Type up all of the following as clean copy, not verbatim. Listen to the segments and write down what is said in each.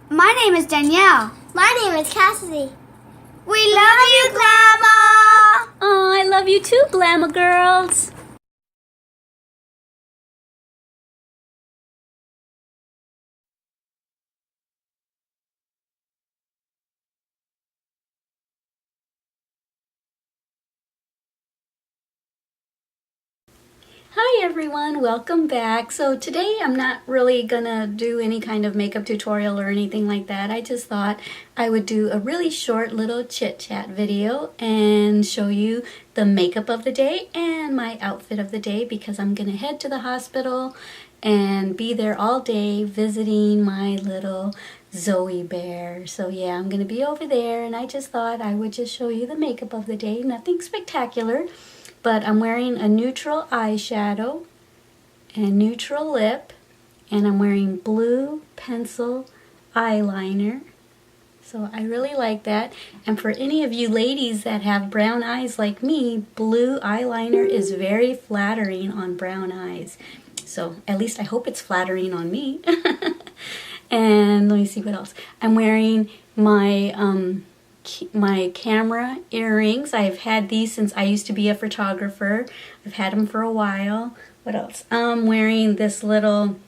My name is Danielle. My name is Cassidy. We love you, Glama! Oh, I love you too, Glama girls. Hi everyone, welcome back. So today I'm not really gonna do any kind of makeup tutorial or anything like that. I just thought I would do a really short little chit chat video and show you the makeup of the day and my outfit of the day because I'm gonna head to the hospital and be there all day visiting my little Zoe bear. So yeah, I'm gonna be over there and I just thought I would just show you the makeup of the day. Nothing spectacular. But I'm wearing a neutral eyeshadow and neutral lip, and I'm wearing blue pencil eyeliner. So I really like that. And for any of you ladies that have brown eyes like me, blue eyeliner is very flattering on brown eyes. So at least I hope it's flattering on me. And let me see what else. I'm wearing my camera earrings. I've had these since I used to be a photographer. I've had them for a while. What else? I'm wearing this little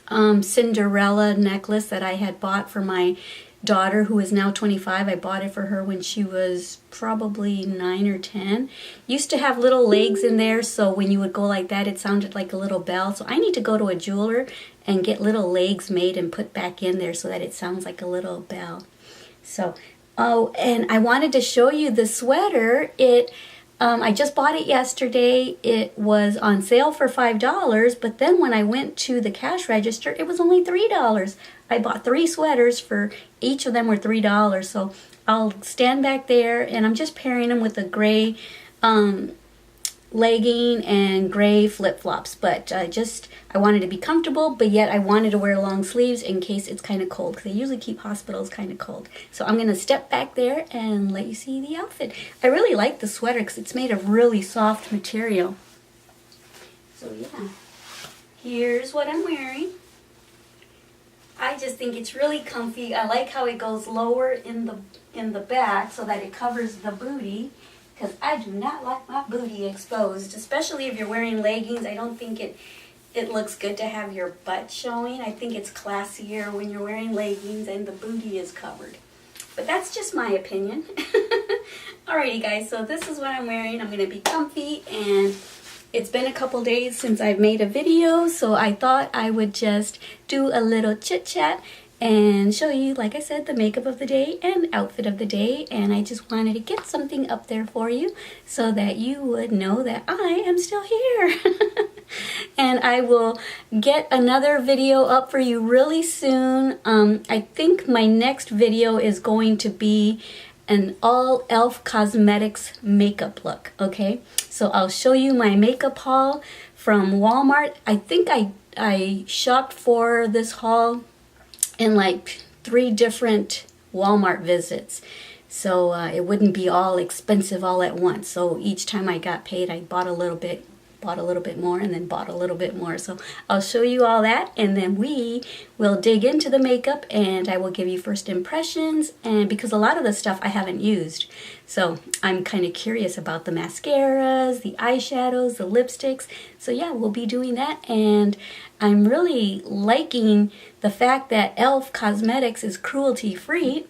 Cinderella necklace that I had bought for my daughter who is now 25. I bought it for her when she was probably 9 or 10. Used to have little legs in there, so when you would go like that it sounded like a little bell. So I need to go to a jeweler and get little legs made and put back in there so that it sounds like a little bell. So oh, and I wanted to show you the sweater. I just bought it yesterday. It was on sale for $5, but then when I went to the cash register, it was only $3. I bought 3 sweaters for each of them were $3. So I'll stand back there and I'm just pairing them with a gray legging and gray flip-flops, but I wanted to be comfortable, but yet I wanted to wear long sleeves in case it's kind of cold because they usually keep hospitals kind of cold. So I'm going to step back there and let you see the outfit. I really like the sweater because it's made of really soft material. So yeah, here's what I'm wearing. I just think it's really comfy. I like how it goes lower in the back so that it covers the booty, because I do not like my booty exposed, especially if you're wearing leggings. I don't think it looks good to have your butt showing. I think it's classier when you're wearing leggings and the booty is covered. But that's just my opinion. Alrighty guys, so this is what I'm wearing. I'm gonna be comfy, and it's been a couple days since I've made a video, so I thought I would just do a little chit chat and show you, like I said, the makeup of the day and outfit of the day. And I just wanted to get something up there for you so that you would know that I am still here. And I will get another video up for you really soon. I think my next video is going to be an all e.l.f. Cosmetics makeup look, okay? So I'll show you my makeup haul from Walmart. I think I shopped for this haul in like 3 different Walmart visits, so it wouldn't be all expensive all at once. So each time I got paid, I bought a little bit more, and then bought a little bit more. So I'll show you all that, and then we will dig into the makeup, and I will give you first impressions, and because a lot of the stuff I haven't used, so I'm kind of curious about the mascaras, the eyeshadows, the lipsticks. So yeah, we'll be doing that, and I'm really liking the fact that e.l.f. Cosmetics is cruelty-free.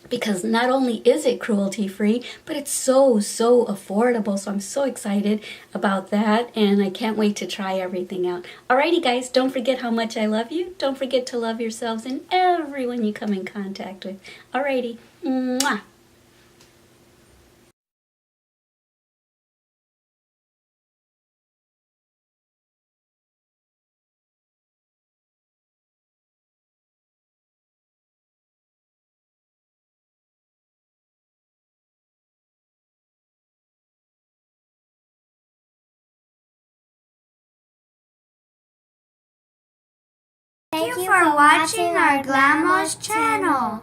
Because not only is it cruelty-free, but it's so affordable. So I'm so excited about that, and I can't wait to try everything out. Alrighty guys, don't forget how much I love you. Don't forget to love yourselves and everyone you come in contact with. Alrighty, mwah. Thank you for watching our Glama's channel.